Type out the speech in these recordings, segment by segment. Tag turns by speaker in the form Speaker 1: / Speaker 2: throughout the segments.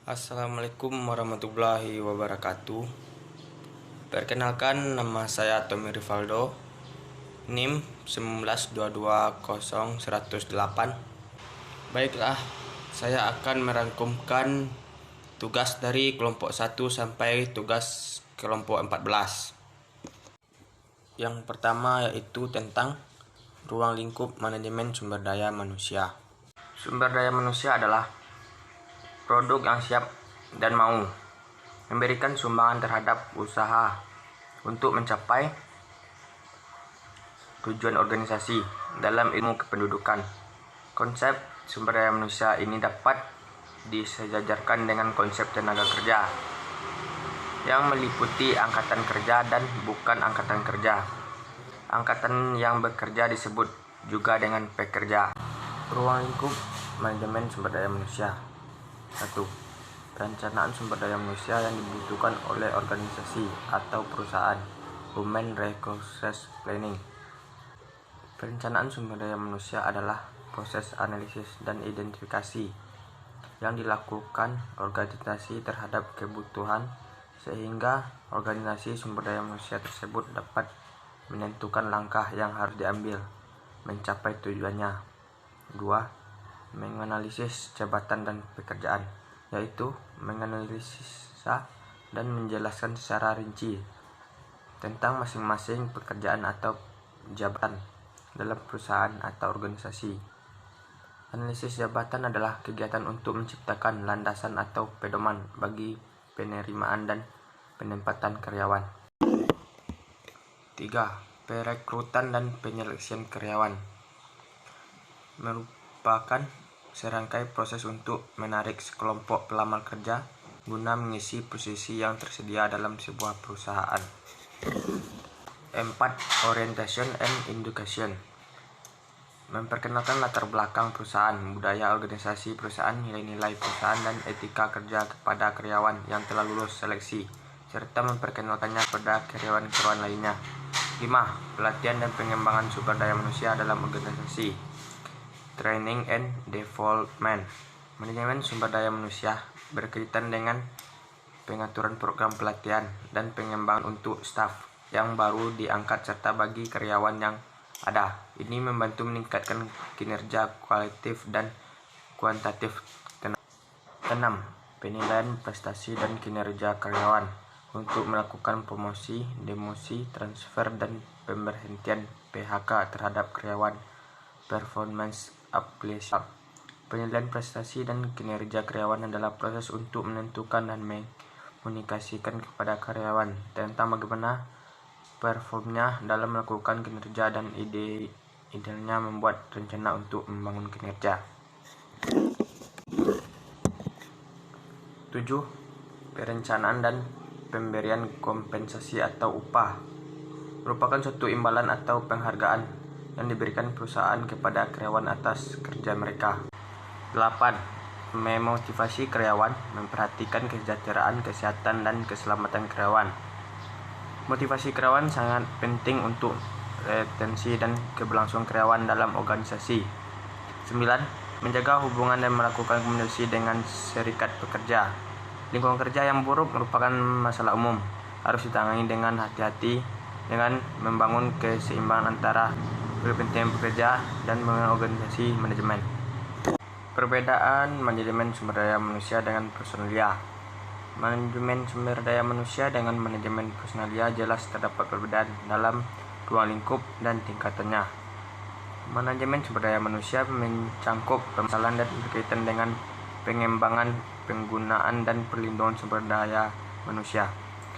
Speaker 1: Assalamualaikum warahmatullahi wabarakatuh. Perkenalkan, nama saya Tommy Rivaldo, NIM 192200108. Baiklah, saya akan merangkumkan tugas dari kelompok 1 sampai tugas kelompok 14. Yang pertama yaitu tentang ruang lingkup manajemen sumber daya manusia. Sumber daya manusia adalah produk yang siap dan mau memberikan sumbangan terhadap usaha untuk mencapai tujuan organisasi dalam ilmu kependudukan. Konsep sumber daya manusia ini dapat disejajarkan dengan konsep tenaga kerja yang meliputi angkatan kerja dan bukan angkatan kerja. Angkatan yang bekerja disebut juga dengan pekerja. Ruang lingkup manajemen sumber daya manusia. 1. Perencanaan sumber daya manusia yang dibutuhkan oleh organisasi atau perusahaan. Human Resource Planning. Perencanaan sumber daya manusia adalah proses analisis dan identifikasi yang dilakukan organisasi terhadap kebutuhan sehingga organisasi sumber daya manusia tersebut dapat menentukan langkah yang harus diambil mencapai tujuannya. 2. Menganalisis jabatan dan pekerjaan, yaitu menganalisa dan menjelaskan secara rinci tentang masing-masing pekerjaan atau jabatan dalam perusahaan atau organisasi. Analisis jabatan adalah kegiatan untuk menciptakan landasan atau pedoman bagi penerimaan dan penempatan karyawan. 3. Perekrutan dan penyeleksian karyawan merupakan serangkai proses untuk menarik sekelompok pelamar kerja guna mengisi posisi yang tersedia dalam sebuah perusahaan. 4. Orientation and Education memperkenalkan latar belakang perusahaan, budaya organisasi perusahaan, nilai-nilai perusahaan, dan etika kerja kepada karyawan yang telah lulus seleksi, serta memperkenalkannya kepada karyawan-karyawan lainnya. 5. Pelatihan dan pengembangan sumber daya manusia dalam organisasi. Training and Development. Manajemen sumber daya manusia berkaitan dengan pengaturan program pelatihan dan pengembangan untuk staf yang baru diangkat serta bagi karyawan yang ada. Ini membantu meningkatkan kinerja kualitatif dan kuantitatif. 6. Penilaian prestasi dan kinerja karyawan untuk melakukan promosi, demosi, transfer, dan pemberhentian PHK terhadap karyawan. Performance Appraisal. Penilaian prestasi dan kinerja karyawan adalah proses untuk menentukan dan mengkomunikasikan kepada karyawan tentang bagaimana performnya dalam melakukan kinerja dan idealnya membuat rencana untuk membangun kinerja. 7. Perencanaan dan pemberian kompensasi atau upah merupakan suatu imbalan atau penghargaan yang diberikan perusahaan kepada karyawan atas kerja mereka. 8. Memotivasi karyawan memperhatikan kesejahteraan, kesehatan, dan keselamatan karyawan. Motivasi karyawan sangat penting untuk retensi dan keberlangsungan karyawan dalam organisasi. 9. Menjaga hubungan dan melakukan komunikasi dengan serikat pekerja. Lingkungan kerja yang buruk merupakan masalah umum, harus ditangani dengan hati-hati dengan membangun keseimbangan antara kepentingan pekerja dan organisasi manajemen. Perbedaan manajemen sumber daya manusia dengan personalia. Manajemen sumber daya manusia dengan manajemen personalia jelas terdapat perbedaan dalam ruang lingkup dan tingkatannya. Manajemen sumber daya manusia mencangkup permasalahan dan berkaitan dengan pengembangan, penggunaan, dan perlindungan sumber daya manusia.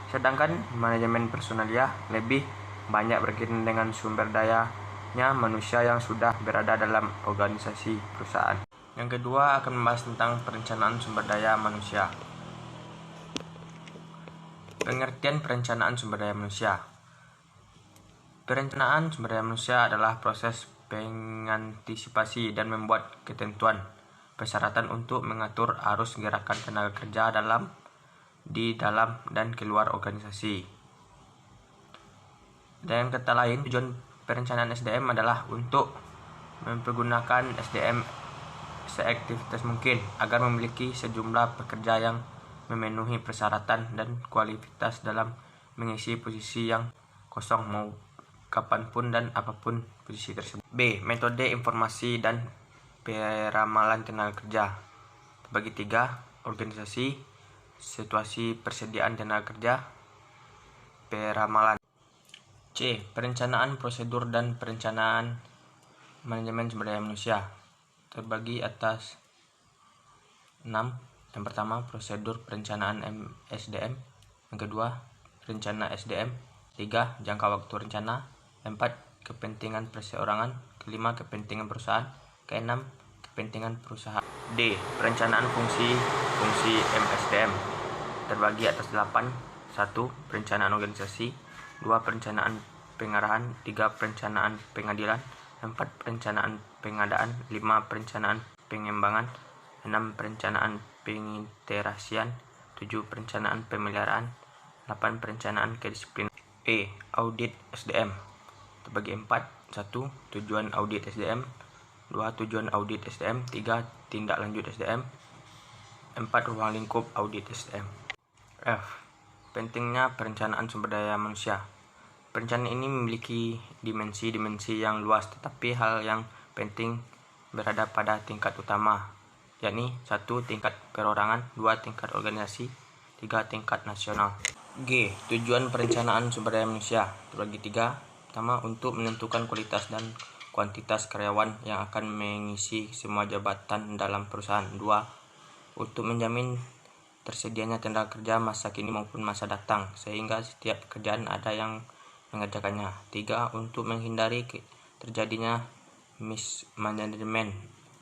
Speaker 1: Sedangkan manajemen personalia lebih banyak berkaitan dengan sumber dayanya manusia yang sudah berada dalam organisasi perusahaan. Yang kedua akan membahas tentang perencanaan sumber daya manusia. Pengertian perencanaan sumber daya manusia. Perencanaan sumber daya manusia adalah proses pengantisipasi dan membuat ketentuan persyaratan untuk mengatur arus gerakan tenaga kerja di dalam dan keluar organisasi. Dengan kata lain, tujuan perencanaan SDM adalah untuk mempergunakan SDM seefektif mungkin agar memiliki sejumlah pekerja yang memenuhi persyaratan dan kualifikasi dalam mengisi posisi yang kosong mau kapanpun dan apapun posisi tersebut. B. Metode informasi dan peramalan tenaga kerja. Bagi 3. Organisasi, situasi persediaan tenaga kerja, peramalan. C. Perencanaan prosedur dan perencanaan manajemen sumber daya manusia. Terbagi atas 6. Yang pertama, prosedur perencanaan SDM. Yang kedua, rencana SDM. 3. Jangka waktu rencana. 4. Kepentingan perseorangan. 5. Kepentingan perusahaan. 6. Kepentingan perusahaan. D. Perencanaan fungsi MSDM. Terbagi atas 8. 1. Perencanaan organisasi. 2. Perencanaan pengarahan. 3. Perencanaan pengadilan. 4. Perencanaan pengadaan. 5. Perencanaan pengembangan. 6. Perencanaan pengintegrasian. 7. Perencanaan pemeliharaan. 8. Perencanaan kedisiplinan. E. Audit SDM. Terbagi 4. 1. Tujuan audit SDM. 2. Tujuan audit SDM. 3. Tindak lanjut SDM. 4. Ruang lingkup audit SDM. F. Pentingnya perencanaan sumber daya manusia. Perencanaan ini memiliki dimensi-dimensi yang luas, tetapi hal yang penting berada pada tingkat utama, yakni 1. Tingkat perorangan, 2. Tingkat organisasi, 3. Tingkat nasional. G. Tujuan perencanaan sumber daya manusia. Terbagi 3. Pertama, untuk menentukan kualitas dan kuantitas karyawan yang akan mengisi semua jabatan dalam perusahaan. 2. Untuk menjamin tersedianya tenaga kerja masa kini maupun masa datang, sehingga setiap pekerjaan ada yang mengerjakannya. 3. Untuk menghindari terjadinya mismanagement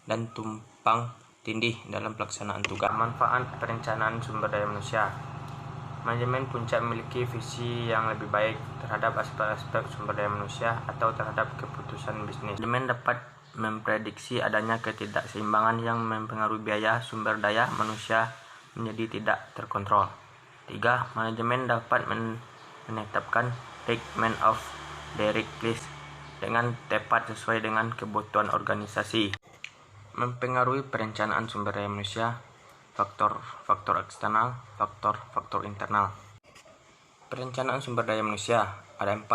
Speaker 1: dan tumpang tindih dalam pelaksanaan tugas. Manfaat perencanaan sumber daya manusia. Manajemen puncak memiliki visi yang lebih baik terhadap aspek-aspek sumber daya manusia atau terhadap keputusan bisnis. Manajemen dapat memprediksi adanya ketidakseimbangan yang mempengaruhi biaya sumber daya manusia menjadi tidak terkontrol. 3. Manajemen dapat menetapkan requirement of direct list dengan tepat sesuai dengan kebutuhan organisasi. Mempengaruhi perencanaan sumber daya manusia. Faktor eksternal, faktor internal. Perencanaan sumber daya manusia ada 4.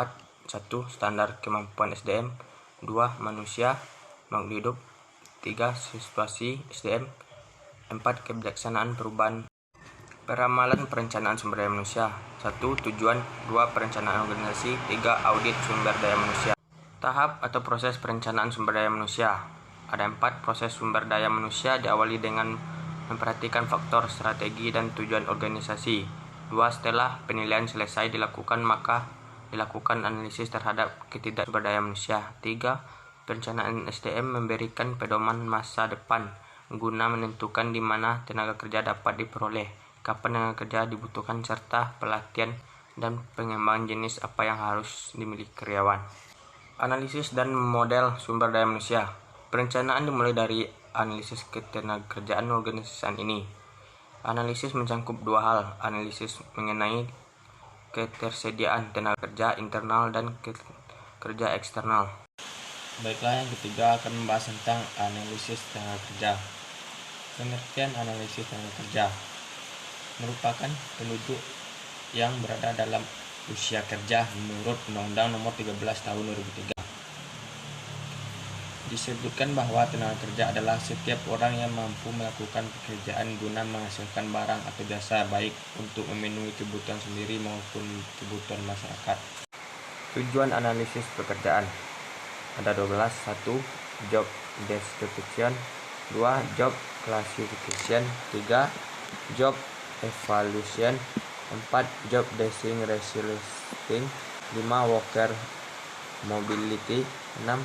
Speaker 1: 1. Standar kemampuan SDM. 2. Manusia, makhluk hidup. 3. Situasi SDM. 4. Kebijaksanaan perubahan. Peramalan perencanaan sumber daya manusia. 1. Tujuan. 2. Perencanaan organisasi. 3. Audit sumber daya manusia. Tahap atau proses perencanaan sumber daya manusia. Ada 4. Proses sumber daya manusia diawali dengan memperhatikan faktor, strategi, dan tujuan organisasi. 2. Setelah penilaian selesai dilakukan, maka dilakukan analisis terhadap sumber daya manusia. 3. Perencanaan SDM memberikan pedoman masa depan guna menentukan di mana tenaga kerja dapat diperoleh, kapan tenaga kerja dibutuhkan, serta pelatihan dan pengembangan jenis apa yang harus dimiliki karyawan. Analisis dan model sumber daya manusia. Perencanaan dimulai dari analisis ketenagakerjaan organisasi ini. Analisis mencakup 2 hal, analisis mengenai ketersediaan tenaga kerja internal dan kerja eksternal. Baiklah, yang ketiga akan membahas tentang analisis tenaga kerja. Pengertian analisis tenaga kerja merupakan penduduk yang berada dalam usia kerja menurut Undang-Undang Nomor 13 Tahun 2003. Disebutkan bahwa tenaga kerja adalah setiap orang yang mampu melakukan pekerjaan guna menghasilkan barang atau jasa, baik untuk memenuhi kebutuhan sendiri maupun kebutuhan masyarakat. Tujuan analisis pekerjaan ada 12. 1. Job description. 2. Job classification. 3. Job evaluation. 4. Job design resulting. 5. Worker mobility. 6.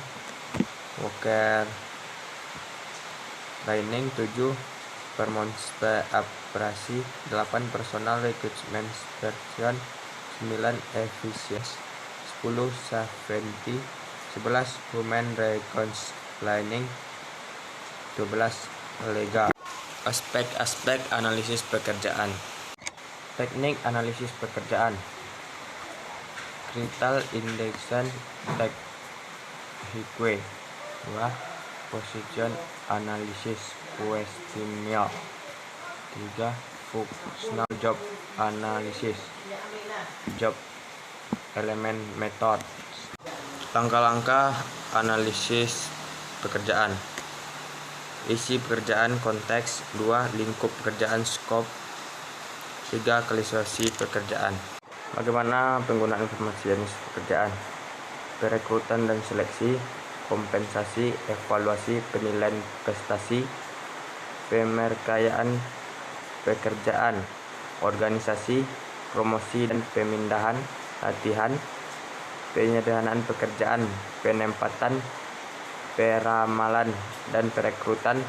Speaker 1: Worker training. 7. Performance operasi. 8. Personal recruitment person. 9. Efficiency. 10. Safety. 11. Human resource planning. 12. Legal. Aspek-aspek analisis pekerjaan. Teknik analisis pekerjaan. Critical indexation technique. 2. Position Analysis Questionnaire. 3. Functional Job Analysis. Job Element Method. Langkah-langkah analisis pekerjaan. Isi pekerjaan, konteks. 2. Lingkup pekerjaan, scope. 3. Klasifikasi pekerjaan. Bagaimana penggunaan informasi jenis pekerjaan? Perekrutan dan seleksi, kompensasi, evaluasi, penilaian prestasi, pemerkayaan pekerjaan, organisasi, promosi dan pemindahan, latihan, penyederhanaan pekerjaan, penempatan, peramalan dan perekrutan,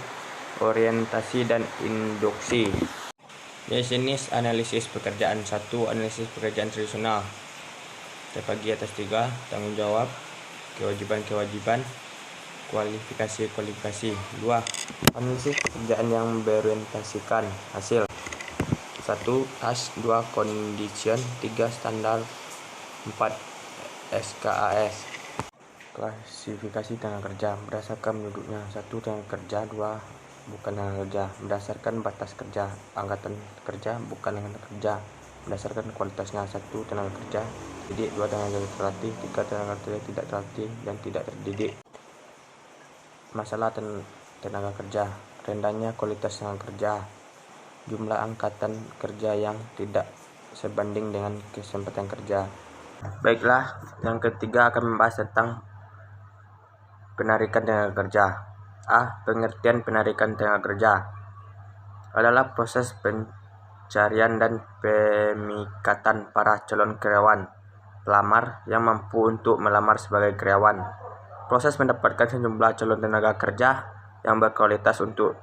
Speaker 1: orientasi dan induksi. Jenis analisis pekerjaan. 1. Analisis pekerjaan tradisional. Terbagi atas 3. Tanggung jawab, kewajiban, kualifikasi. 2. Analisis pekerjaan yang berorientasikan hasil. 1. Task. 2. Condition. 3. Standar. 4. SKAS. Klasifikasi tenaga kerja berdasarkan penduduknya. 1. Tenaga kerja. 2. Bukan tenaga kerja berdasarkan batas kerja. Angkatan kerja bukan angkatan kerja berdasarkan kualitasnya. 1. Tenaga kerja terdidik. 2. Tenaga kerja terlatih. 3. Tenaga kerja tidak terlatih dan tidak terdidik. Masalah tenaga kerja. Rendahnya kualitas tenaga kerja, jumlah angkatan kerja yang tidak sebanding dengan kesempatan kerja. Baiklah, yang ketiga akan membahas tentang penarikan tenaga kerja. A. Pengertian penarikan tenaga kerja adalah proses pencarian dan pemikatan para calon karyawan pelamar yang mampu untuk melamar sebagai karyawan. Proses mendapatkan sejumlah calon tenaga kerja yang berkualitas untuk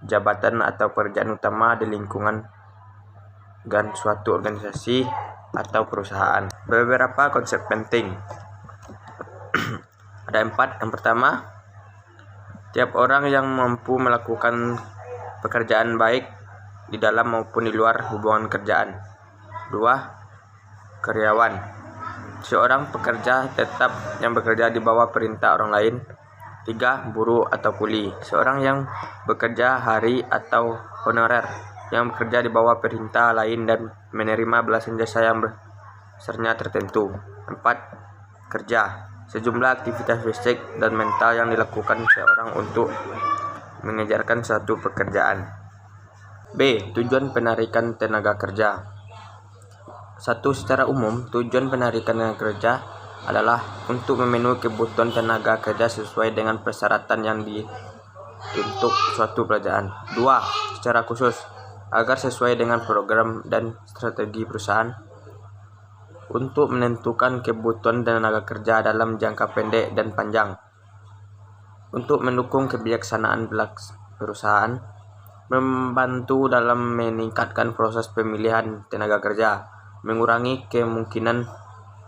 Speaker 1: jabatan atau pekerjaan utama di lingkungan dan suatu organisasi atau perusahaan. Beberapa konsep penting. Ada 4. Yang pertama, tiap orang yang mampu melakukan pekerjaan baik di dalam maupun di luar hubungan kerjaan. 2. Karyawan. Seorang pekerja tetap yang bekerja di bawah perintah orang lain. 3. Buruh atau kuli. Seorang yang bekerja hari atau honorer yang bekerja di bawah perintah lain dan menerima balasan jasa yang besarnya tertentu. 4. Kerja. Sejumlah aktivitas fisik dan mental yang dilakukan seorang untuk mengejarkan suatu pekerjaan. B. Tujuan penarikan tenaga kerja. 1. Secara umum, tujuan penarikan tenaga kerja adalah untuk memenuhi kebutuhan tenaga kerja sesuai dengan persyaratan yang dituntut suatu pekerjaan. 2. Secara khusus, agar sesuai dengan program dan strategi perusahaan untuk menentukan kebutuhan tenaga kerja dalam jangka pendek dan panjang, untuk mendukung kebijaksanaan perusahaan, membantu dalam meningkatkan proses pemilihan tenaga kerja, mengurangi kemungkinan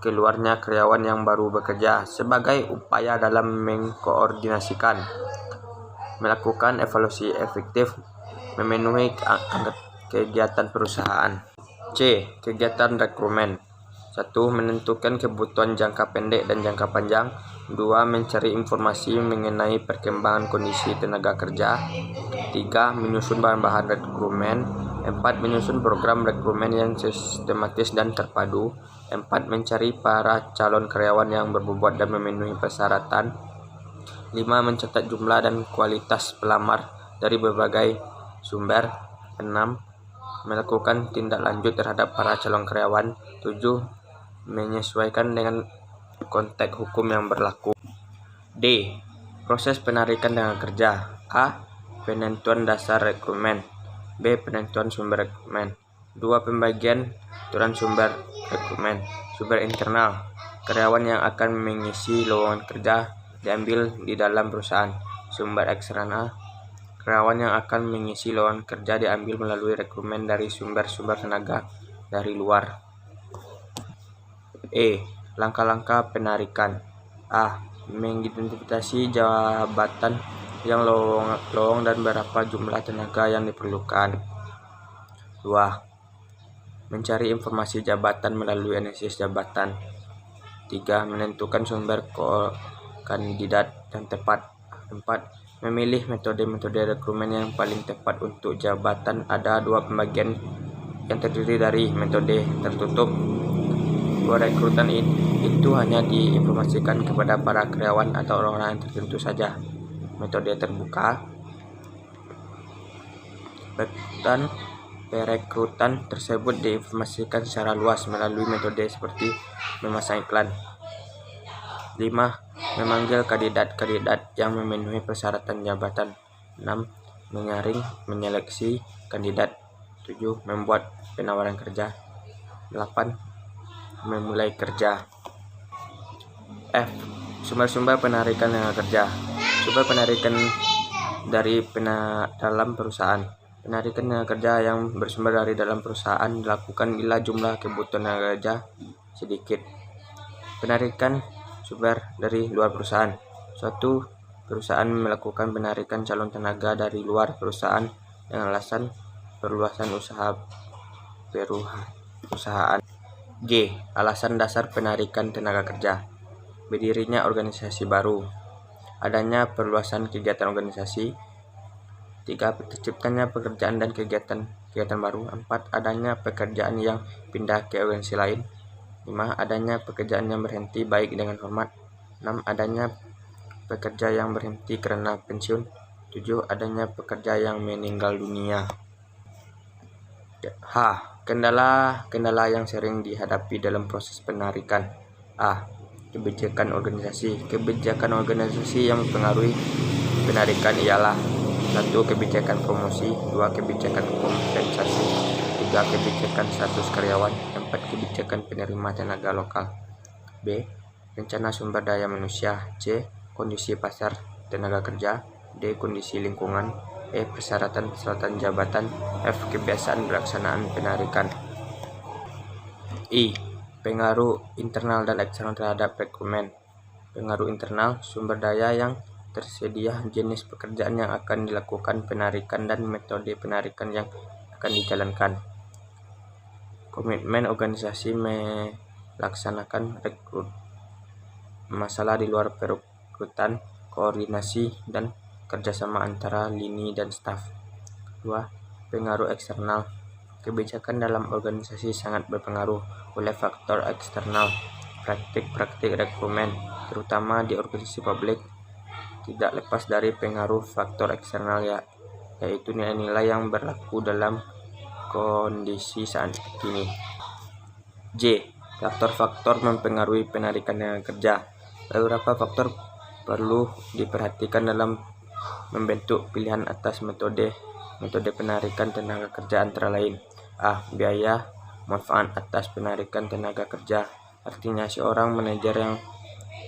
Speaker 1: keluarnya karyawan yang baru bekerja sebagai upaya dalam mengkoordinasikan, melakukan evaluasi efektif, memenuhi kegiatan perusahaan. C. Kegiatan rekrutmen. 1. Menentukan kebutuhan jangka pendek dan jangka panjang. 2. Mencari informasi mengenai perkembangan kondisi tenaga kerja. 3. Menyusun bahan-bahan rekrutmen. 4. Menyusun program rekrutmen yang sistematis dan terpadu. 4. Mencari para calon karyawan yang berbobot dan memenuhi persyaratan. 5. Mencatat jumlah dan kualitas pelamar dari berbagai sumber. 6. Melakukan tindak lanjut terhadap para calon karyawan. 7. Menyesuaikan dengan konteks hukum yang berlaku. D. Proses penarikan tenaga kerja. A. Penentuan dasar rekrutmen. B. Penentuan sumber rekrutmen. 2. Pembagian aturan sumber rekrutmen. Sumber internal. Karyawan yang akan mengisi lowongan kerja diambil di dalam perusahaan. Sumber eksternal. Karyawan yang akan mengisi lowongan kerja diambil melalui rekrutmen dari sumber-sumber tenaga dari luar. E. Langkah-langkah penarikan. A. Mengidentifikasi jabatan yang lowong dan berapa jumlah tenaga yang diperlukan. 2. Mencari informasi jabatan melalui analisis jabatan. 3. Menentukan sumber kandidat yang tepat. 4. Memilih metode-metode rekrutmen yang paling tepat untuk jabatan. Ada dua pembagian yang terdiri dari metode tertutup. Perekrutan itu hanya diinformasikan kepada para karyawan atau orang-orang yang tertentu saja. Metode terbuka. Perekrutan tersebut diinformasikan secara luas melalui metode seperti memasang iklan. 5. Memanggil kandidat-kandidat yang memenuhi persyaratan jabatan. 6. Menyaring, menyeleksi kandidat. 7. Membuat penawaran kerja. 8. Memulai kerja. F. Sumber-sumber penarikan tenaga kerja. Sumber penarikan dari dalam perusahaan. Penarikan tenaga kerja yang bersumber dari dalam perusahaan dilakukan bila jumlah kebutuhan tenaga kerja sedikit. Penarikan sumber dari luar perusahaan. Suatu perusahaan melakukan penarikan calon tenaga dari luar perusahaan dengan alasan perluasan perusahaan. G. Alasan dasar penarikan tenaga kerja. Berdirinya organisasi baru. Adanya perluasan kegiatan organisasi. 3. Terciptanya pekerjaan dan kegiatan baru. 4. Adanya pekerjaan yang pindah ke organisasi lain. 5. Adanya pekerjaan yang berhenti baik dengan hormat. 6. Adanya pekerja yang berhenti karena pensiun. 7. Adanya pekerja yang meninggal dunia. H. Kendala yang sering dihadapi dalam proses penarikan. A. Kebijakan organisasi. Kebijakan organisasi yang mempengaruhi penarikan ialah 1. Kebijakan promosi. 2. Kebijakan kompensasi. 3. Kebijakan status karyawan. 4. Kebijakan penerima tenaga lokal. B. Rencana sumber daya manusia. C. Kondisi pasar tenaga kerja. D. Kondisi lingkungan. E. Persyaratan jabatan. F. Kebiasaan pelaksanaan penarikan. I. Pengaruh internal dan eksternal terhadap rekrutmen. Pengaruh internal, sumber daya yang tersedia, jenis pekerjaan yang akan dilakukan penarikan, dan metode penarikan yang akan dijalankan. Komitmen organisasi melaksanakan rekrut. Masalah di luar perekrutan, koordinasi dan kerjasama antara lini dan staf. 2. Pengaruh eksternal. Kebijakan dalam organisasi sangat berpengaruh oleh faktor eksternal. Praktik-praktik rekrutmen, terutama di organisasi publik, tidak lepas dari pengaruh faktor eksternal yaitu nilai-nilai yang berlaku dalam kondisi saat ini. J. Faktor-faktor mempengaruhi penarikan tenaga kerja. Beberapa faktor perlu diperhatikan dalam membentuk pilihan atas metode penarikan tenaga kerja, antara lain: A. Biaya manfaat atas penarikan tenaga kerja. Artinya seorang manajer yang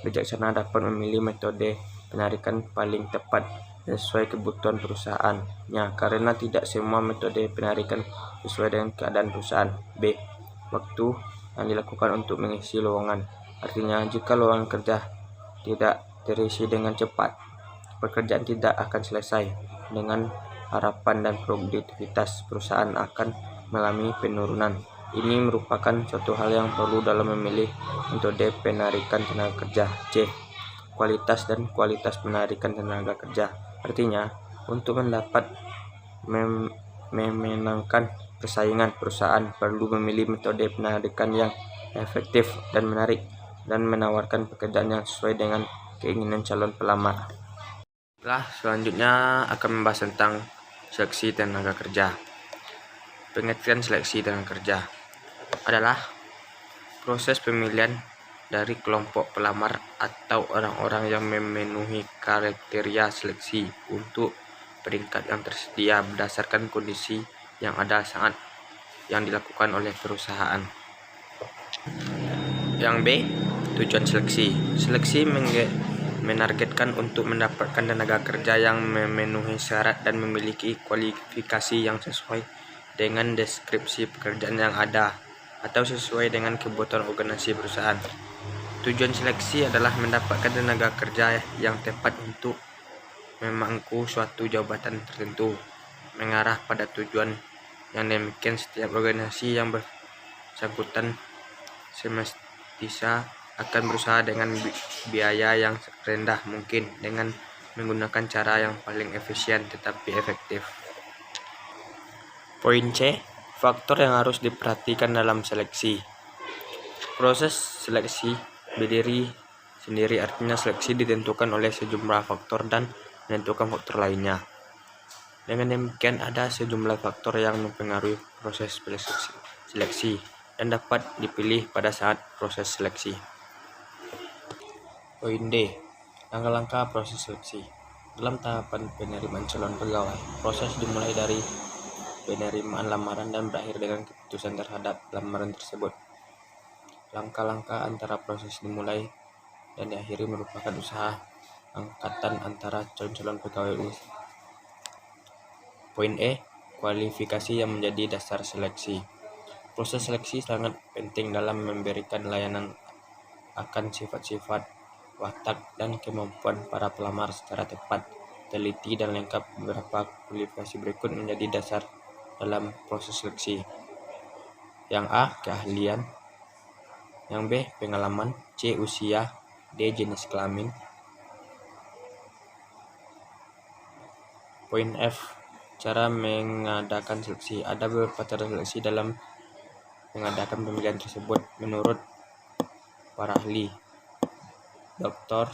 Speaker 1: bijaksana dapat memilih metode penarikan paling tepat sesuai kebutuhan perusahaannya, karena tidak semua metode penarikan sesuai dengan keadaan perusahaan. B. Waktu yang dilakukan untuk mengisi lowongan. Artinya jika lowongan kerja tidak terisi dengan cepat, pekerjaan tidak akan selesai dengan harapan dan produktivitas perusahaan akan mengalami penurunan. Ini merupakan suatu hal yang perlu dalam memilih metode penarikan tenaga kerja. C. Kualitas dan kualitas penarikan tenaga kerja. Artinya, untuk mendapat memenangkan persaingan, perusahaan perlu memilih metode penarikan yang efektif dan menarik, dan menawarkan pekerjaan yang sesuai dengan keinginan calon pelamar. Selanjutnya akan membahas tentang seleksi tenaga kerja. Pengertian seleksi tenaga kerja adalah proses pemilihan dari kelompok pelamar atau orang-orang yang memenuhi kriteria seleksi untuk peringkat yang tersedia berdasarkan kondisi yang ada saat yang dilakukan oleh perusahaan. Yang B. Tujuan seleksi. Seleksi menargetkan untuk mendapatkan tenaga kerja yang memenuhi syarat dan memiliki kualifikasi yang sesuai dengan deskripsi pekerjaan yang ada atau sesuai dengan kebutuhan organisasi perusahaan. Tujuan seleksi adalah mendapatkan tenaga kerja yang tepat untuk memangku suatu jabatan tertentu. Mengarah pada tujuan yang demikian, setiap organisasi yang bersangkutan semestinya akan berusaha dengan biaya yang rendah mungkin dengan menggunakan cara yang paling efisien tetapi efektif. Poin C, faktor yang harus diperhatikan dalam seleksi. Proses seleksi berdiri sendiri, artinya seleksi ditentukan oleh sejumlah faktor dan menentukan faktor lainnya. Dengan demikian ada sejumlah faktor yang mempengaruhi proses seleksi dan dapat dipilih pada saat proses seleksi. Poin D, langkah-langkah proses seleksi. Dalam tahapan penerimaan calon pegawai, proses dimulai dari penerimaan lamaran dan berakhir dengan keputusan terhadap lamaran tersebut. Langkah-langkah antara proses dimulai dan diakhiri merupakan usaha angkatan antara calon-calon pegawai. Poin E, kualifikasi yang menjadi dasar seleksi. Proses seleksi sangat penting dalam memberikan layanan akan sifat-sifat, watak, dan kemampuan para pelamar secara tepat, teliti, dan lengkap. Beberapa kualifikasi berikut menjadi dasar dalam proses seleksi. Yang A, keahlian. Yang B, pengalaman. C, usia. D, jenis kelamin. Poin F, cara mengadakan seleksi. Ada beberapa cara seleksi dalam mengadakan pemilihan tersebut menurut para ahli. Dr.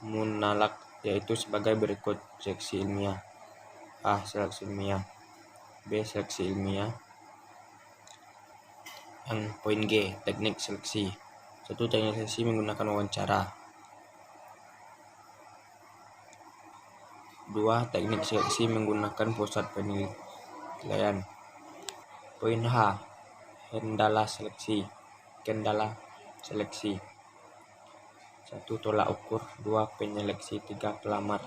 Speaker 1: Munalak, yaitu sebagai berikut: seleksi ilmiah. A, seleksi ilmiah. B, seleksi ilmiah. Yang poin G, teknik seleksi. 1. Teknik seleksi menggunakan wawancara. 2. Teknik seleksi menggunakan pusat penilaian. Poin H, kendala seleksi. 1. Tolak ukur. 2. Penyeleksi. 3. Pelamar.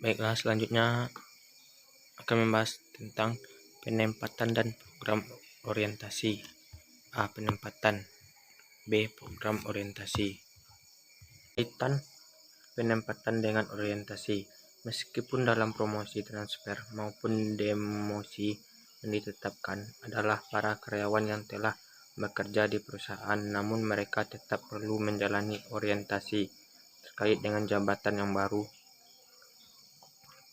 Speaker 1: Baiklah, selanjutnya akan membahas tentang penempatan dan program orientasi. A, penempatan. B, program orientasi. Kaitan penempatan dengan orientasi. Meskipun dalam promosi, transfer, maupun demosi yang ditetapkan adalah para karyawan yang telah bekerja di perusahaan, namun mereka tetap perlu menjalani orientasi terkait dengan jabatan yang baru.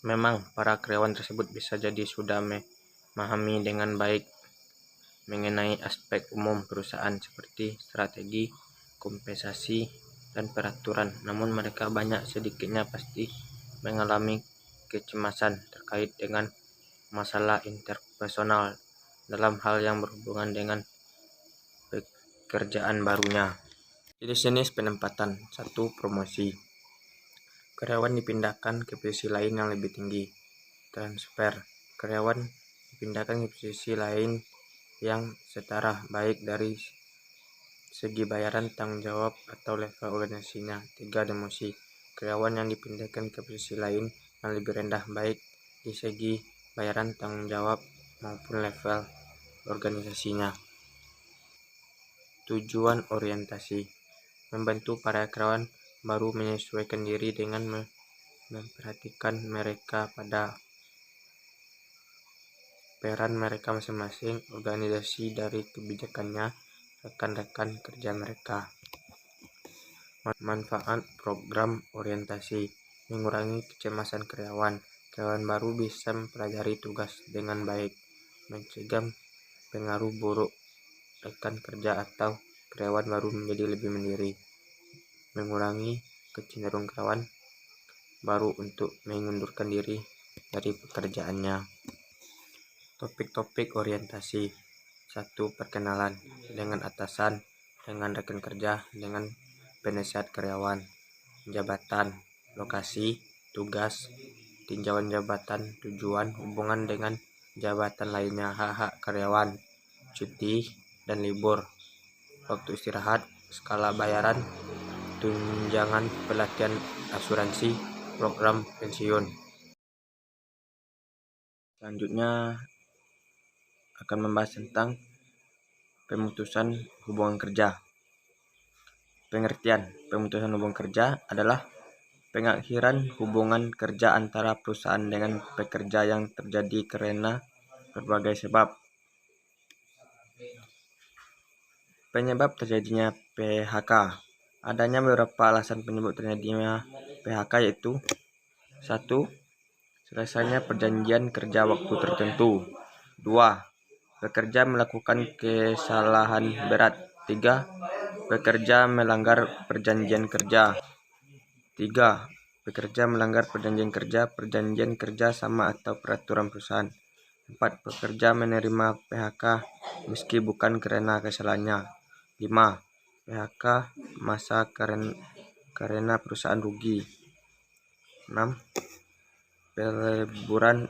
Speaker 1: Memang para karyawan tersebut bisa jadi sudah memahami dengan baik mengenai aspek umum perusahaan seperti strategi, kompensasi, dan peraturan, namun mereka banyak sedikitnya pasti mengalami kecemasan terkait dengan masalah interpersonal dalam hal yang berhubungan dengan pekerjaan barunya. Jenis penempatan. 1. Promosi. Karyawan dipindahkan ke posisi lain yang lebih tinggi. Transfer. Karyawan dipindahkan ke posisi lain yang setara, baik dari segi bayaran, tanggung jawab, atau level organisasinya. 3. Demosi. Karyawan yang dipindahkan ke posisi lain yang lebih rendah, baik di segi bayaran, tanggung jawab, maupun level organisasinya. Tujuan orientasi. Membantu para karyawan baru menyesuaikan diri dengan memperhatikan mereka pada peran mereka masing-masing, organisasi dari kebijakannya, rekan-rekan kerja mereka. Manfaat program orientasi. Mengurangi kecemasan karyawan. Karyawan baru bisa mempelajari tugas dengan baik, mencegah pengaruh buruk rekan kerja atau karyawan baru menjadi lebih mandiri, mengurangi kecenderungan karyawan baru untuk mengundurkan diri dari pekerjaannya. Topik-topik orientasi. 1. Perkenalan dengan atasan, dengan rekan kerja, dengan penasehat karyawan. Jabatan, lokasi, tugas, tinjauan jabatan, tujuan, hubungan dengan jabatan lainnya, hak-hak karyawan, cuti dan libur, waktu istirahat, skala bayaran, tunjangan, pelatihan, asuransi, program pensiun. Selanjutnya akan membahas tentang pemutusan hubungan kerja. Pengertian pemutusan hubungan kerja adalah pengakhiran hubungan kerja antara perusahaan dengan pekerja yang terjadi karena berbagai sebab. Penyebab terjadinya PHK. Adanya beberapa alasan penyebab terjadinya PHK yaitu 1. Selesainya perjanjian kerja waktu tertentu. 2. Pekerja melakukan kesalahan berat. 3. Pekerja melanggar perjanjian kerja. 3. Pekerja melanggar perjanjian kerja sama atau peraturan perusahaan. 4. Pekerja menerima PHK meski bukan karena kesalahannya. 5. PHK masa karena perusahaan rugi. 6. Peleburan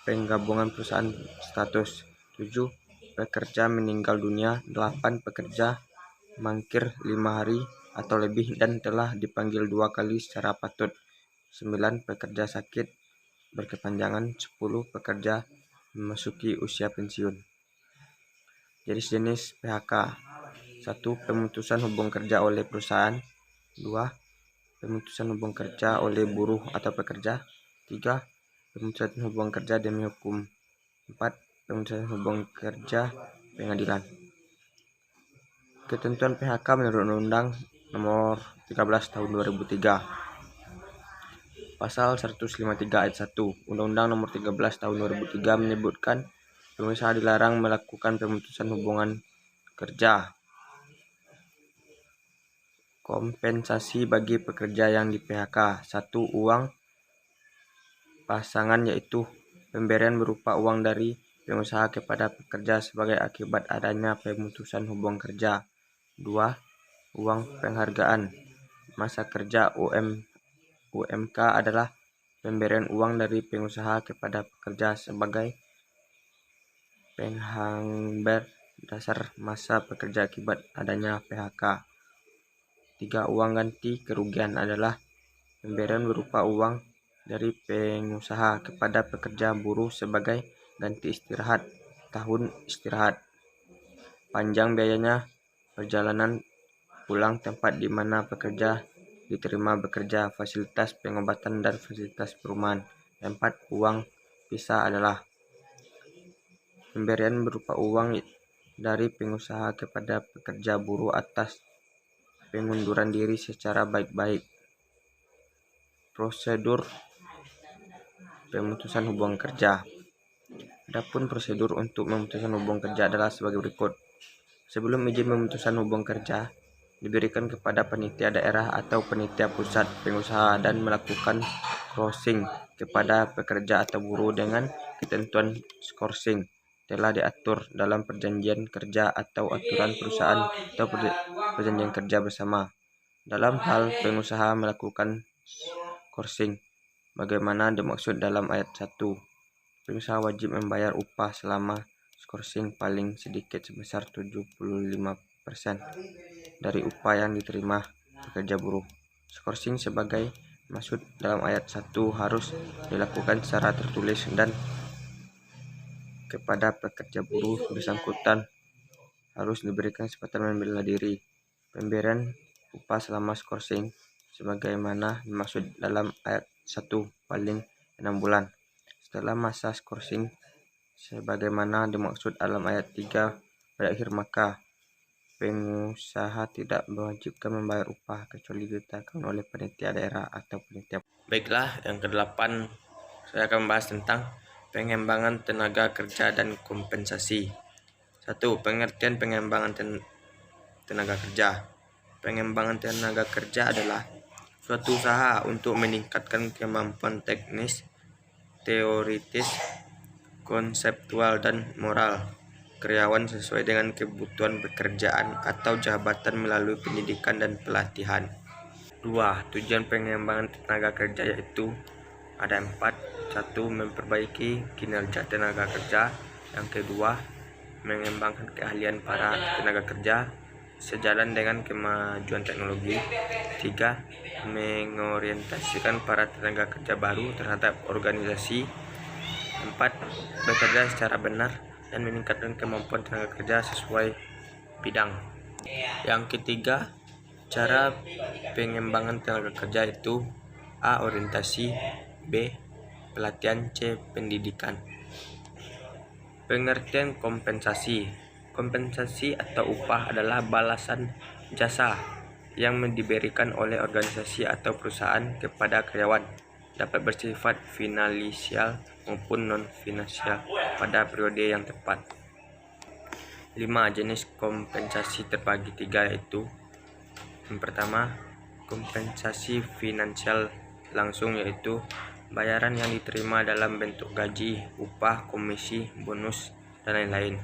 Speaker 1: penggabungan perusahaan status. 7. Pekerja meninggal dunia. 8. Pekerja mangkir 5 hari atau lebih dan telah dipanggil 2 kali secara patut. 9. Pekerja sakit berkepanjangan. 10. Pekerja memasuki usia pensiun. Jadi jenis PHK: 1. Pemutusan hubungan kerja oleh perusahaan. 2. Pemutusan hubungan kerja oleh buruh atau pekerja. 3. Pemutusan hubungan kerja demi hukum. 4. Pemutusan hubungan kerja pengadilan. Ketentuan PHK menurut Undang-Undang Nomor 13 Tahun 2003. Pasal 153 ayat 1 Undang-Undang Nomor 13 Tahun 2003 menyebutkan pengusaha dilarang melakukan pemutusan hubungan kerja. Kompensasi bagi pekerja yang di PHK. 1. Uang pasangan, yaitu pemberian berupa uang dari pengusaha kepada pekerja sebagai akibat adanya pemutusan hubungan kerja. 2. Uang penghargaan masa kerja. UMK adalah pemberian uang dari pengusaha kepada pekerja sebagai penghambat dasar masa pekerja akibat adanya PHK. 3. Uang ganti kerugian adalah pemberian berupa uang dari pengusaha kepada pekerja buruh sebagai ganti istirahat, tahun istirahat, panjang biayanya, perjalanan pulang tempat di mana pekerja diterima bekerja, fasilitas pengobatan dan fasilitas perumahan. 4. Uang pisah adalah pemberian berupa uang dari pengusaha kepada pekerja buruh atas pengunduran diri secara baik-baik. Prosedur pemutusan hubungan kerja. Adapun prosedur untuk memutuskan hubungan kerja adalah sebagai berikut. Sebelum izin pemutusan hubungan kerja diberikan kepada panitia daerah atau panitia pusat pengusaha dan melakukan crossing kepada pekerja atau buruh dengan ketentuan skorsing telah diatur dalam perjanjian kerja atau aturan perusahaan atau perjanjian kerja bersama. Dalam hal pengusaha melakukan skorsing, bagaimana dimaksud dalam ayat 1. Pengusaha wajib membayar upah selama skorsing paling sedikit sebesar 75% dari upah yang diterima pekerja buruh. Skorsing sebagai maksud dalam ayat 1 harus dilakukan secara tertulis dan kepada pekerja buruh bersangkutan harus diberikan kesempatan membela diri. Pemberian upah selama skorsing sebagaimana dimaksud dalam ayat 1 paling 6 bulan setelah masa skorsing sebagaimana dimaksud dalam ayat 3 berakhir, maka pengusaha tidak mewajibkan membayar upah kecuali ditetapkan oleh panitia daerah atau panitia. Baiklah, yang ke-8 saya akan membahas tentang pengembangan tenaga kerja dan kompensasi. 1. Pengertian pengembangan tenaga kerja. Pengembangan tenaga kerja adalah suatu usaha untuk meningkatkan kemampuan teknis, teoritis, konseptual, dan moral karyawan sesuai dengan kebutuhan pekerjaan atau jabatan melalui pendidikan dan pelatihan. 2. Tujuan pengembangan tenaga kerja yaitu ada 4. 1. Memperbaiki kinerja tenaga kerja. Yang kedua, mengembangkan keahlian para tenaga kerja sejalan dengan kemajuan teknologi. 3. Mengorientasikan para tenaga kerja baru terhadap organisasi. 4. Bekerja secara benar dan meningkatkan kemampuan tenaga kerja sesuai bidang. Yang ketiga, cara pengembangan tenaga kerja itu A. Orientasi, B. Pelatihan, C. Pendidikan. Pengertian kompensasi. Kompensasi atau upah adalah balasan jasa yang diberikan oleh organisasi atau perusahaan kepada karyawan dapat bersifat finansial maupun non-finansial pada periode yang tepat. 5. Jenis kompensasi terbagi 3 yaitu: yang pertama, kompensasi finansial langsung, yaitu bayaran yang diterima dalam bentuk gaji, upah, komisi, bonus, dan lain-lain.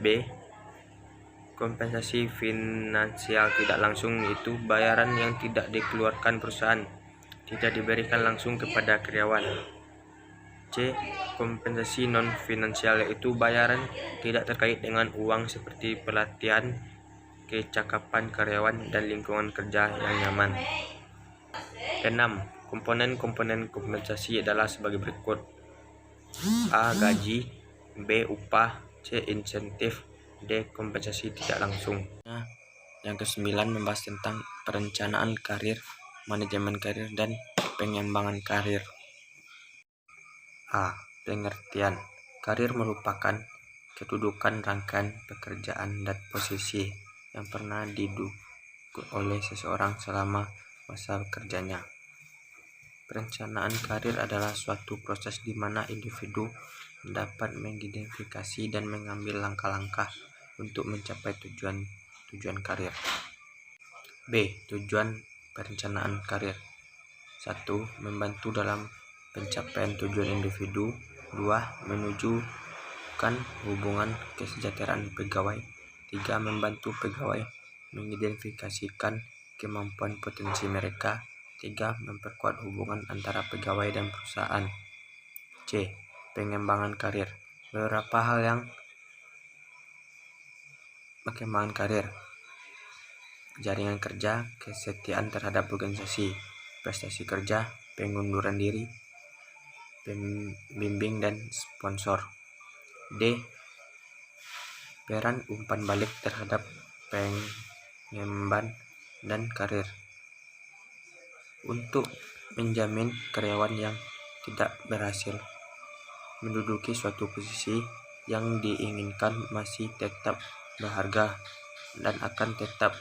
Speaker 1: B. Kompensasi finansial tidak langsung, yaitu bayaran yang tidak dikeluarkan perusahaan, tidak diberikan langsung kepada karyawan. C. Kompensasi non-finansial, yaitu bayaran tidak terkait dengan uang seperti pelatihan, kecakapan karyawan, dan lingkungan kerja yang nyaman. 6. Komponen-komponen kompensasi adalah sebagai berikut: A. Gaji, B. Upah, C. Insentif, D. Kompensasi tidak langsung. Yang ke-9 membahas tentang perencanaan karir, manajemen karir, dan pengembangan karir. A. Pengertian. Karir merupakan kedudukan rangkaian pekerjaan dan posisi yang pernah diduduki oleh seseorang selama masa kerjanya. Perencanaan karir adalah suatu proses di mana individu dapat mengidentifikasi dan mengambil langkah-langkah untuk mencapai tujuan karir. B. Tujuan perencanaan karir. 1. Membantu dalam pencapaian tujuan individu. 2. Menunjukkan hubungan kesejahteraan pegawai. 3. Membantu pegawai mengidentifikasikan kemampuan potensi mereka. 3. Memperkuat hubungan antara pegawai dan perusahaan. C. Pengembangan karir. Beberapa hal yang pengembangan karir: jaringan kerja, kesetiaan terhadap organisasi, prestasi kerja, pengunduran diri, pembimbing, dan sponsor. D. Peran umpan balik terhadap pengemban dan karir. Untuk menjamin karyawan yang tidak berhasil menduduki suatu posisi yang diinginkan masih tetap berharga dan akan tetap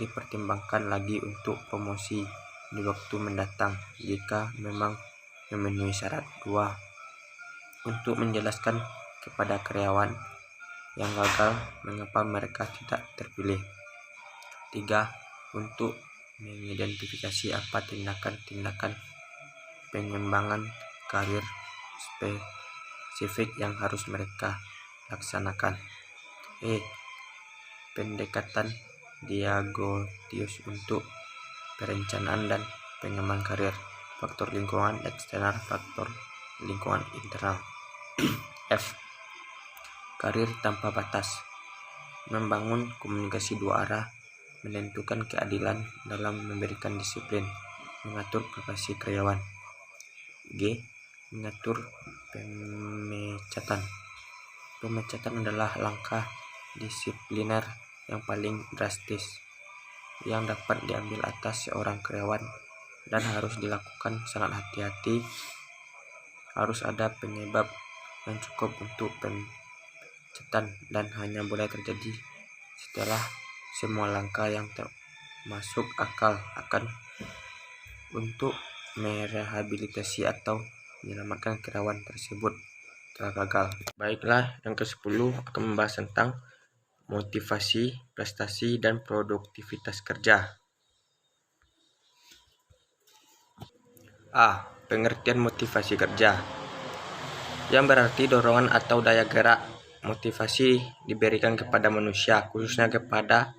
Speaker 1: dipertimbangkan lagi untuk promosi di waktu mendatang jika memang memenuhi syarat. 2. Untuk menjelaskan kepada karyawan yang gagal mengapa mereka tidak terpilih. 3. Untuk mengidentifikasi apa tindakan-tindakan pengembangan karir spesifik yang harus mereka laksanakan. E. Pendekatan diagnosis untuk perencanaan dan pengembangan karir: faktor lingkungan eksternal, faktor lingkungan internal. F. Karir tanpa batas. Membangun komunikasi dua arah, menentukan keadilan dalam memberikan disiplin, mengatur privasi karyawan. G. Mengatur pemecatan. Pemecatan adalah langkah disipliner yang paling drastis yang dapat diambil atas seorang karyawan dan harus dilakukan sangat hati-hati. Harus ada penyebab yang cukup untuk pemecatan dan hanya boleh terjadi setelah semua langkah yang termasuk akal akan untuk merehabilitasi atau menyelamatkan karyawan tersebut telah gagal. Baiklah, yang ke-10 akan membahas tentang motivasi, prestasi, dan produktivitas kerja. A. Pengertian motivasi kerja, yang berarti dorongan atau daya gerak. Motivasi diberikan kepada manusia, khususnya kepada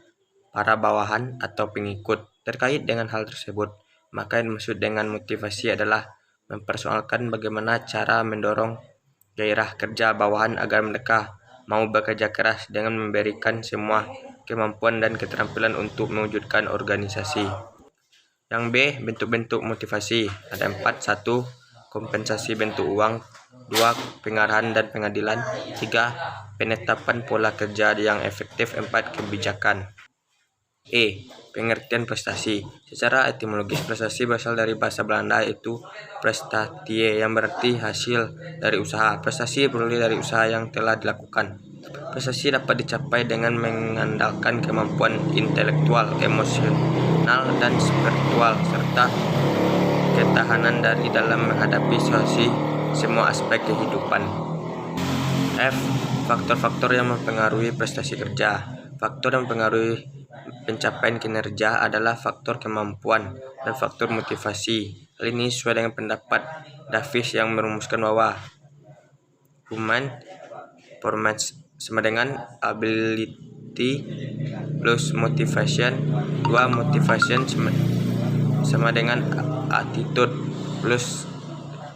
Speaker 1: para bawahan atau pengikut. Terkait dengan hal tersebut, maka yang dimaksud dengan motivasi adalah mempersoalkan bagaimana cara mendorong gairah kerja bawahan agar mereka mau bekerja keras dengan memberikan semua kemampuan dan keterampilan untuk mewujudkan organisasi. Yang B. Bentuk-bentuk motivasi. Ada 4. 1. Kompensasi bentuk uang. 2. Pengarahan dan pengadilan. 3. Penetapan pola kerja yang efektif. 4. Kebijakan. E. Pengertian prestasi. Secara etimologis, prestasi berasal dari bahasa Belanda, yaitu prestatie, yang berarti hasil dari usaha. Prestasi berasal dari usaha yang telah dilakukan. Prestasi dapat dicapai dengan mengandalkan kemampuan intelektual, emosional, dan spiritual, serta ketahanan dari dalam menghadapi situasi semua aspek kehidupan. F. Faktor-faktor yang mempengaruhi prestasi kerja. Faktor yang mempengaruhi pencapaian kinerja adalah faktor kemampuan dan faktor motivasi. Hal ini sesuai dengan pendapat Davis yang merumuskan bahwa human performance sama dengan ability plus motivation. 2. Motivation sama dengan attitude plus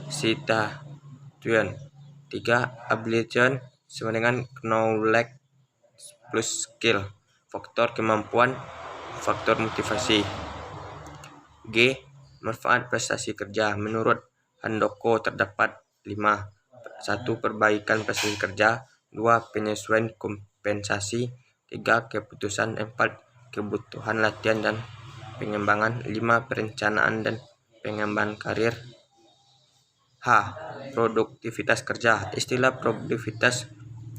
Speaker 1: situation. 3. Ability sama dengan knowledge plus skill. Faktor kemampuan, faktor motivasi. G. Manfaat prestasi kerja. Menurut Handoko terdapat 5. 1. Perbaikan prestasi kerja. 2. Penyesuaian kompensasi. 3. Keputusan. 4. Kebutuhan latihan dan pengembangan. 5. Perencanaan dan pengembangan karir. H. Produktivitas kerja. Istilah produktivitas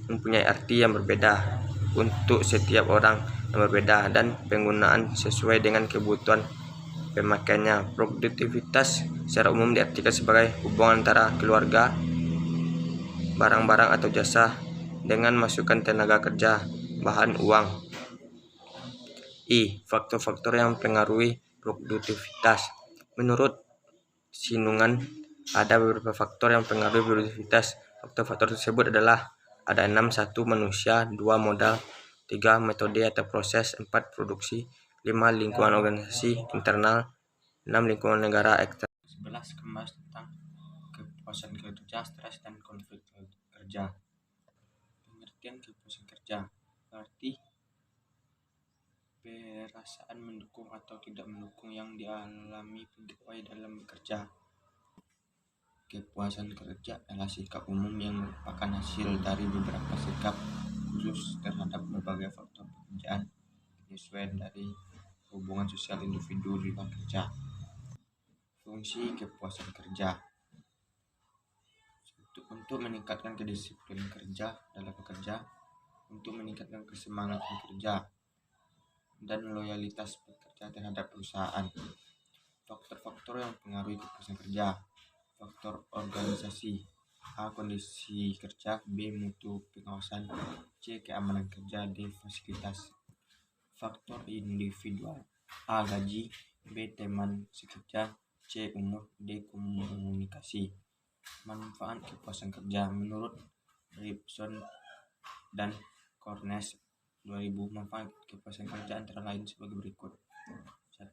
Speaker 1: mempunyai arti yang berbeda untuk setiap orang yang berbeda dan penggunaan sesuai dengan kebutuhan pemakainya. Produktivitas secara umum diartikan sebagai hubungan antara keluarga, barang-barang atau jasa dengan masukan tenaga kerja, bahan uang. I. Faktor-faktor yang mempengaruhi produktivitas. Menurut Sinungan, ada beberapa faktor yang mempengaruhi produktivitas. Faktor-faktor tersebut adalah ada 6. 1. Manusia. 2. Modal. 3. Metode atau proses. 4. Produksi. 5. Lingkungan organisasi internal. 6. Lingkungan negara eksternal. 11. Membahas tentang kepuasan kerja, stres, dan konflik kerja. Pengertian kepuasan kerja berarti perasaan mendukung atau tidak mendukung yang dialami pegawai dalam bekerja. Kepuasan kerja adalah sikap umum yang merupakan hasil dari beberapa sikap khusus terhadap berbagai faktor pekerjaan, penyesuaian dari hubungan sosial individu di luar kerja. Fungsi kepuasan kerja untuk meningkatkan kedisiplinan kerja dalam bekerja, untuk meningkatkan kesemangatan kerja dan loyalitas pekerja terhadap perusahaan. Faktor-faktor yang mempengaruhi kepuasan kerja. Faktor organisasi. A. Kondisi kerja. B. Mutu pengawasan. C. Keamanan kerja. D. Fasilitas. Faktor individual. A. Gaji. B. Teman sekerja. C. Umur. D. Komunikasi. Manfaat kepuasan kerja. Menurut Ribson dan Cornes 2000, manfaat kepuasan kerja antara lain sebagai berikut. 1.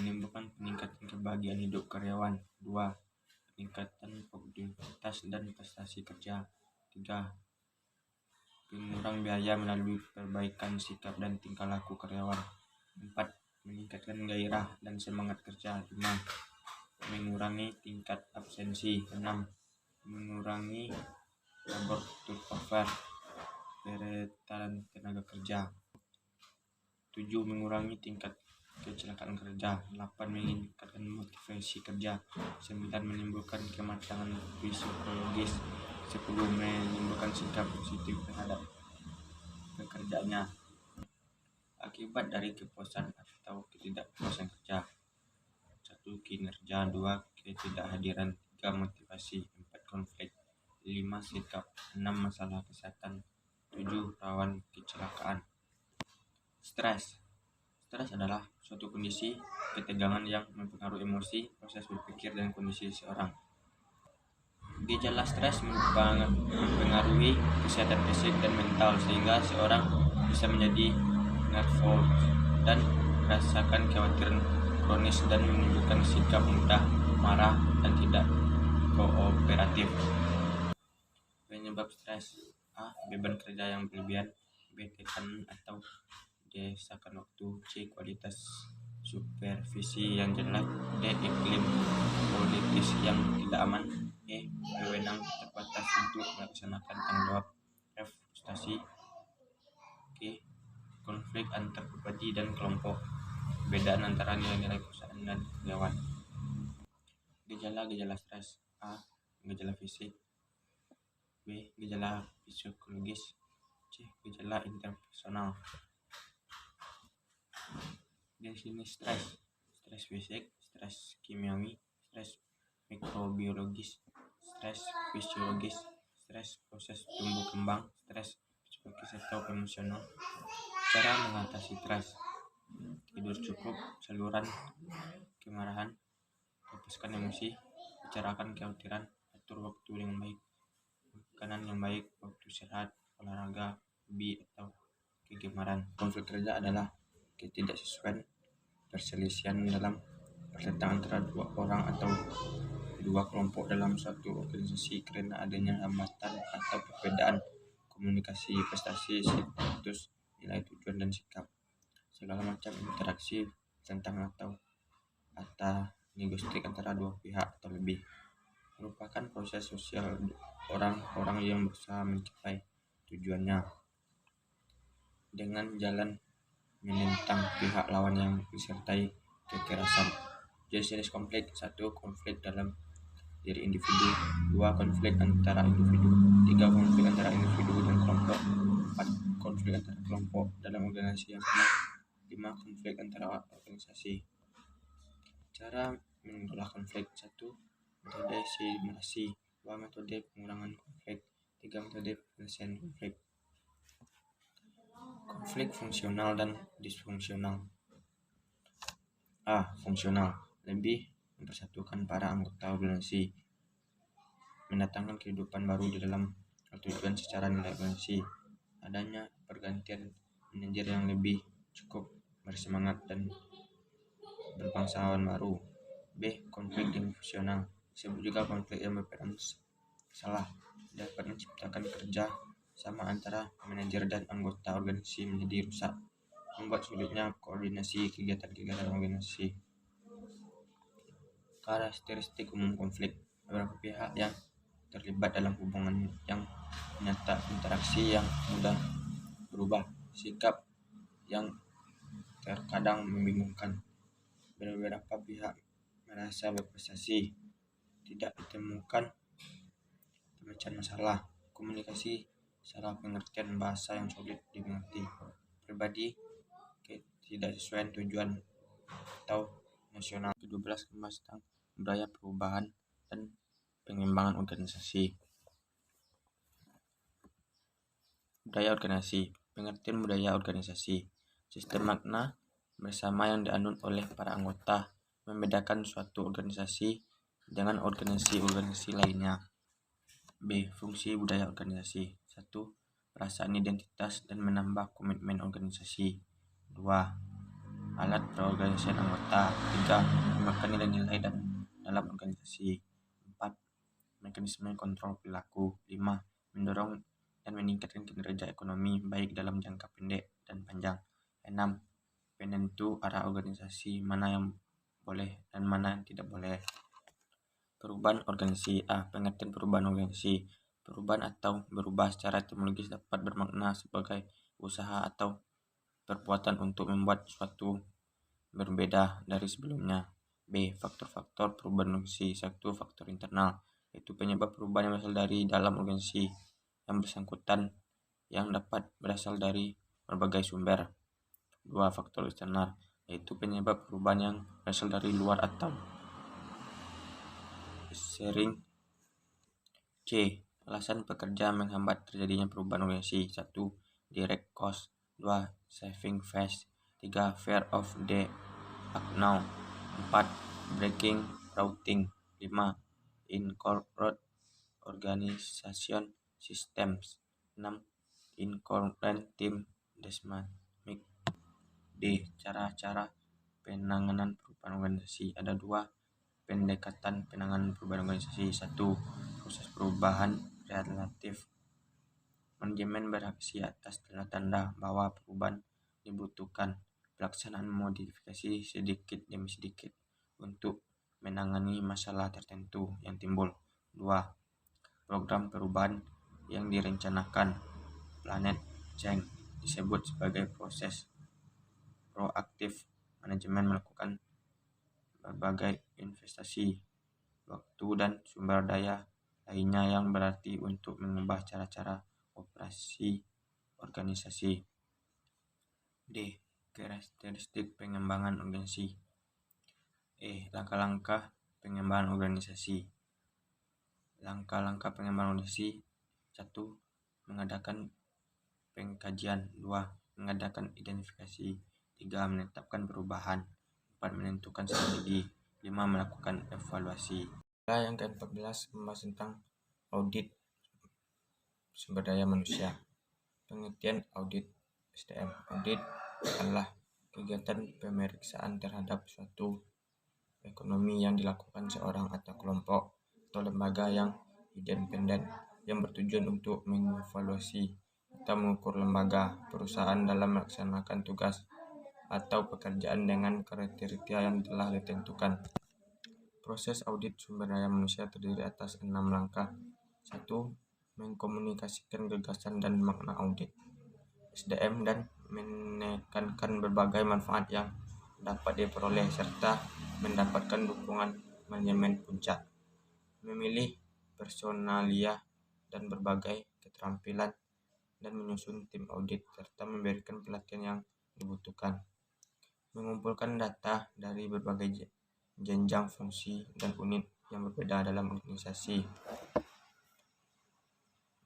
Speaker 1: Menimbulkan peningkatan kebahagiaan hidup karyawan. 2. Peningkatan produktivitas dan prestasi kerja. 3. Pengurang biaya melalui perbaikan sikap dan tingkah laku karyawan. 4. Meningkatkan gairah dan semangat kerja. 5. Mengurangi tingkat absensi. 6. Mengurangi labor turnover, peredaran tenaga kerja. 7. Mengurangi tingkat kecelakaan kerja. 8. Meningkatkan motivasi kerja. 9. Menimbulkan kematangan psikologis. 10. Menimbulkan sikap positif terhadap pekerjaannya. Akibat dari kepuasan atau ketidakpuasan kerja. 1. Kinerja. 2. Ketidakhadiran. 3. Motivasi. 4. Konflik. 5. Sikap. 6. Masalah kesehatan. 7. Rawan kecelakaan. Stres. Stres adalah suatu kondisi ketegangan yang mempengaruhi emosi, proses berpikir, dan kondisi seseorang. Gejala stres mempengaruhi kesehatan fisik dan mental, sehingga seorang bisa menjadi nervous dan merasakan kekhawatiran kronis dan menunjukkan sikap mudah marah dan tidak kooperatif. Penyebab stres. A. Beban kerja yang berlebihan. B. Tekanan atau desakan waktu. C. Kualitas supervisi yang jelek. D. Iklim politis yang tidak aman. E. Wewenang terbatas untuk melaksanakan tanggung jawab. F. Frustasi. G. Konflik antar pribadi dan kelompok. Perbedaan antara nilai-nilai perusahaan dan karyawan. Gejala stres. A. Gejala fisik. B. Gejala psikologis. C. Gejala interpersonal. Di sini stres fisik, stres kimiawi, stres mikrobiologis, stres fisiologis, stres proses tumbuh kembang, stres psikologis atau emosional. Cara mengatasi stres: tidur cukup, saluran kemarahan, lepaskan emosi, bicarakan kekhawatiran, atur waktu dengan baik, makanan yang baik, waktu istirahat, olahraga, hobi atau kegemaran. Konflik kerja adalah ketidaksesuaian, perselisihan dalam pertentangan antara dua orang atau dua kelompok dalam suatu organisasi karena adanya hambatan atau perbedaan komunikasi, prestasi, status, nilai, tujuan, dan sikap. Segala macam interaksi tentang atau antagonistik antara dua pihak atau lebih merupakan proses sosial orang-orang yang berusaha mencapai tujuannya dengan jalan menentang pihak lawan yang disertai kekerasan. Jenis konflik: 1. Konflik dalam diri individu, 2. Konflik antara individu, 3. Konflik antara individu dan kelompok, 4. Konflik antara kelompok dalam organisasi yang sama, 5. Konflik antara organisasi. Cara mengolah konflik: 1. Metode simulasi, 2. Metode pengurangan konflik, 3. Metode penyelesaian konflik. Konflik fungsional dan disfungsional. A. Fungsional: lebih mempersatukan para anggota organisasi, mendatangkan kehidupan baru di dalam tujuan secara nilai organisasi, adanya pergantian manajer yang lebih cukup bersemangat dan berbangsawan baru. B. Konflik disfungsional, disebut juga konflik yang berperan salah, dapat menciptakan kerja sama antara manajer dan anggota organisasi menjadi rusak, membuat sulitnya koordinasi kegiatan-kegiatan organisasi. Karakteristik umum konflik: beberapa pihak yang terlibat dalam hubungan yang nyata, interaksi yang mudah berubah, sikap yang terkadang membingungkan, beberapa pihak merasa berprestasi, tidak ditemukan pemecahan masalah, komunikasi salah pengertian bahasa yang sulit dimengerti, pribadi ketidaksesuaian tujuan atau nasional. Ke-12 membahas tentang budaya perubahan dan pengembangan organisasi. Budaya organisasi. Pengertian budaya organisasi: sistem makna bersama yang dianut oleh para anggota, membedakan suatu organisasi dengan organisasi lainnya. B. Fungsi budaya organisasi: 1. Perasaan identitas dan menambah komitmen organisasi, 2. Alat perorganisasian anggota, 3. Mengembangkan nilai-nilai dalam organisasi, 4. Mekanisme kontrol perilaku, 5. Mendorong dan meningkatkan kinerja ekonomi baik dalam jangka pendek dan panjang, 6. Penentu arah organisasi, mana yang boleh dan mana yang tidak boleh. Perubahan organisasi. A. Pengertian perubahan organisasi: perubahan atau berubah secara etimologis dapat bermakna sebagai usaha atau perbuatan untuk membuat suatu berbeda dari sebelumnya. B. Faktor-faktor perubahan organisasi. 1. Faktor internal, yaitu penyebab perubahan yang berasal dari dalam organisasi yang bersangkutan yang dapat berasal dari berbagai sumber. 2. Faktor eksternal, yaitu penyebab perubahan yang berasal dari luar atau sering. C. Alasan pekerja menghambat terjadinya perubahan organisasi: 1. Direct cost, 2. Saving face, 3. Fear of the unknown, 4. Breaking routing, 5. Incorporate organization systems, 6. Incorporate team dynamic. D. Cara-cara penanganan perubahan organisasi. Ada 2 pendekatan penanganan perubahan organisasi. 1. Proses perubahan relatif. Manajemen bereaksi atas tanda-tanda bahwa perubahan dibutuhkan, pelaksanaan modifikasi sedikit demi sedikit untuk menangani masalah tertentu yang timbul. 2. Program perubahan yang direncanakan, planet change, disebut sebagai proses proaktif. Manajemen melakukan berbagai investasi, waktu, dan sumber daya lainnya yang berarti untuk mengubah cara-cara operasi organisasi. D. Karakteristik pengembangan organisasi. Langkah-langkah pengembangan organisasi. Langkah-langkah pengembangan organisasi: 1. Mengadakan pengkajian. 2. Mengadakan identifikasi. 3. Menetapkan perubahan. 4. Menentukan strategi. 5. Melakukan evaluasi. Yang ke-14 membahas tentang audit sumber daya manusia. Pengertian audit SDM. Audit adalah kegiatan pemeriksaan terhadap suatu ekonomi yang dilakukan seorang atau kelompok atau lembaga yang independen yang bertujuan untuk mengevaluasi atau mengukur lembaga, perusahaan dalam melaksanakan tugas atau pekerjaan dengan kriteria yang telah ditentukan. Proses audit sumber daya manusia terdiri atas 6 langkah. 1. Mengkomunikasikan gagasan dan makna audit SDM dan menekankan berbagai manfaat yang dapat diperoleh serta mendapatkan dukungan manajemen puncak. Memilih personalia dan berbagai keterampilan dan menyusun tim audit serta memberikan pelatihan yang dibutuhkan. Mengumpulkan data dari berbagai jenjang fungsi dan unit yang berbeda dalam organisasi.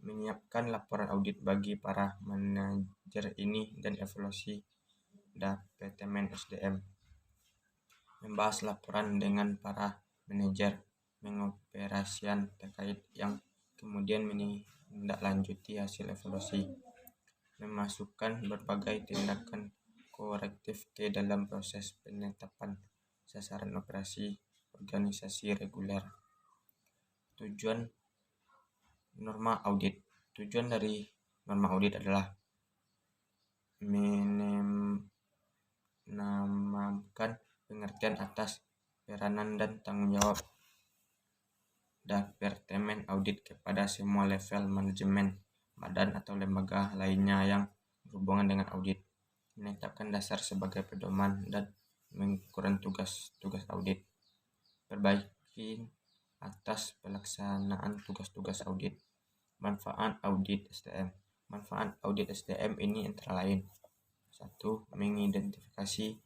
Speaker 1: Menyiapkan laporan audit bagi para manajer ini dan evaluasi Departemen SDM. Membahas laporan dengan para manajer pengoperasian terkait yang kemudian menindaklanjuti hasil evaluasi. Memasukkan berbagai tindakan korektif ke dalam proses penetapan sasaran operasi organisasi reguler. Tujuan norma audit. Tujuan dari norma audit adalah menanamkan pengertian atas peranan dan tanggung jawab Departemen Audit kepada semua level manajemen, badan atau lembaga lainnya yang berhubungan dengan audit. Menetapkan dasar sebagai pedoman dan mengukur tugas-tugas audit. Perbaiki atas pelaksanaan tugas-tugas audit. Manfaat audit SDM. Manfaat audit SDM ini antara lain: 1. Mengidentifikasi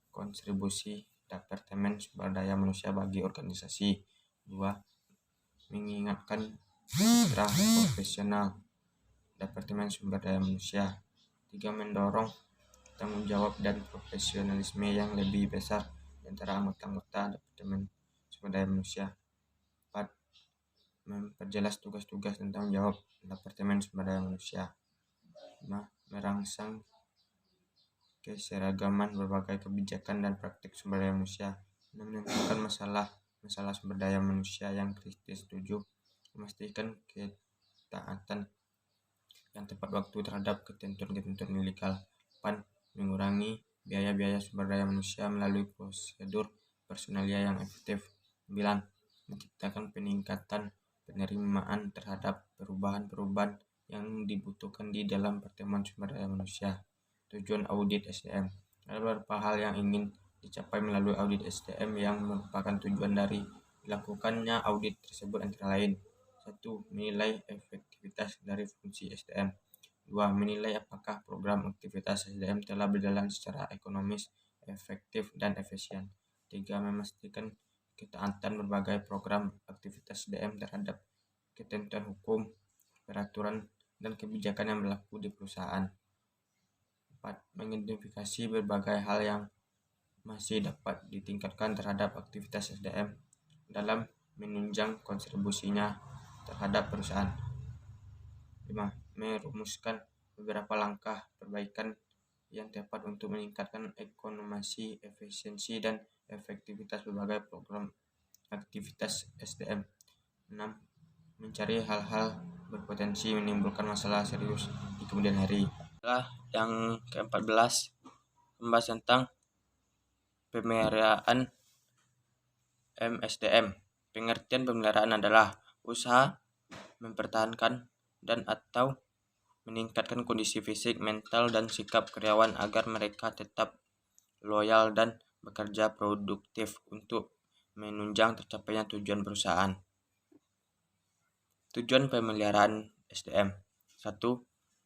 Speaker 1: kontribusi Departemen Sumber Daya Manusia bagi organisasi. 2. Mengingatkan citra profesional Departemen Sumber Daya Manusia. 3. Mendorong tanggung jawab dan profesionalisme yang lebih besar di antara anggota Departemen Sumber Daya Manusia. 4. Memperjelas tugas-tugas dan tanggung jawab Departemen Sumber Daya Manusia. 5. Merangsang keseragaman berbagai kebijakan dan praktik sumber daya manusia. 6. Menentukan masalah sumber daya manusia yang kritis. 7. Memastikan ketaatan yang tepat waktu terhadap ketentuan-ketentuan legal. 8. Mengurangi biaya-biaya sumber daya manusia melalui prosedur personalia yang efektif. 9. Menciptakan peningkatan penerimaan terhadap perubahan-perubahan yang dibutuhkan di dalam pertemuan sumber daya manusia. Tujuan audit SDM. Ada beberapa hal yang ingin dicapai melalui audit SDM yang merupakan tujuan dari dilakukannya audit tersebut antara lain: 1. Menilai efektivitas dari fungsi SDM. 2. Menilai apakah program aktivitas SDM telah berjalan secara ekonomis, efektif, dan efisien. 3. Memastikan ketaatan berbagai program aktivitas SDM terhadap ketentuan hukum, peraturan, dan kebijakan yang berlaku di perusahaan. 4. Mengidentifikasi berbagai hal yang masih dapat ditingkatkan terhadap aktivitas SDM dalam menunjang kontribusinya terhadap perusahaan. 5. Merumuskan beberapa langkah perbaikan yang tepat untuk meningkatkan ekonomi, efisiensi, dan efektivitas berbagai program aktivitas SDM. 6. Mencari hal-hal berpotensi menimbulkan masalah serius di kemudian hari. Yang ke-14 membahas tentang pemeliharaan MSDM. Pengertian pemeliharaan adalah usaha mempertahankan dan atau meningkatkan kondisi fisik, mental, dan sikap karyawan agar mereka tetap loyal dan bekerja produktif untuk menunjang tercapainya tujuan perusahaan. Tujuan pemeliharaan SDM. 1.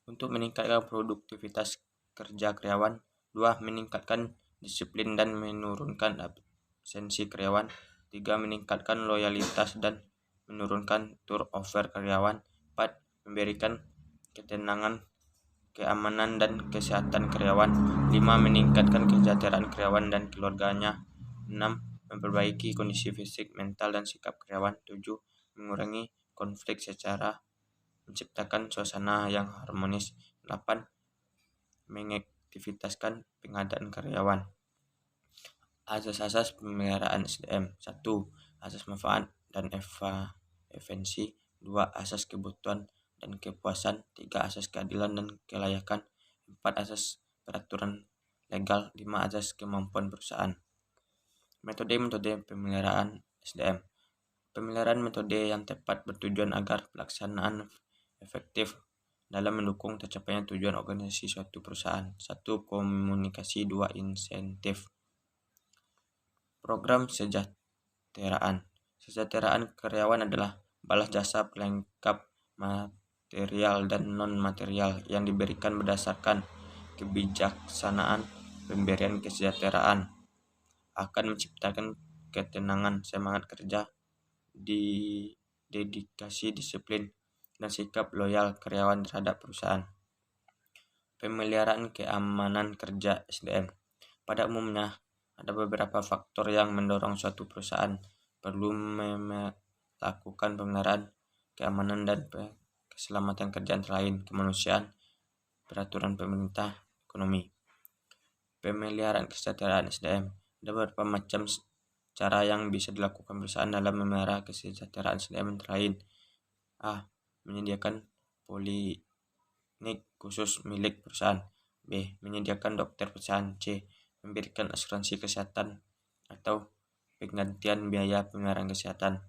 Speaker 1: untuk meningkatkan produktivitas kerja karyawan. 2. Meningkatkan disiplin dan menurunkan absensi karyawan. 3. Meningkatkan loyalitas dan menurunkan turnover karyawan. 4. Memberikan ketenangan, keamanan, dan kesehatan karyawan. 5. Meningkatkan kesejahteraan karyawan dan keluarganya. 6. Memperbaiki kondisi fisik, mental, dan sikap karyawan. 7. Mengurangi konflik secara menciptakan suasana yang harmonis. 8. Mengaktifkan pengadaan karyawan. Asas-asas pemeliharaan SDM. 1. Asas manfaat dan efisiensi. 2. Asas kebutuhan dan kepuasan. 3. Asas keadilan dan kelayakan. 4. Asas peraturan legal. 5. Asas kemampuan perusahaan. Metode-metode pemeliharaan SDM. Pemeliharaan metode yang tepat bertujuan agar pelaksanaan efektif dalam mendukung tercapainya tujuan organisasi suatu perusahaan. 1. Komunikasi. 2. Insentif. Program kesejahteraan. Kesejahteraan karyawan adalah balas jasa pelengkap material dan non-material yang diberikan berdasarkan kebijaksanaan. Pemberian kesejahteraan akan menciptakan ketenangan, semangat kerja, dedikasi, disiplin, dan sikap loyal karyawan terhadap perusahaan. Pemeliharaan keamanan kerja SDM. Pada umumnya, ada beberapa faktor yang mendorong suatu perusahaan perlu melakukan pemeliharaan keamanan dan keselamatan kerja, antara lain kemanusiaan, peraturan pemerintah, ekonomi. Pemeliharaan kesejahteraan SDM. Ada beberapa macam cara yang bisa dilakukan perusahaan dalam memelihara kesejahteraan SDM, antara lain: A. Menyediakan poliklinik khusus milik perusahaan. B. Menyediakan dokter perusahaan. C. Memberikan asuransi kesehatan atau penggantian biaya pemeliharaan kesehatan.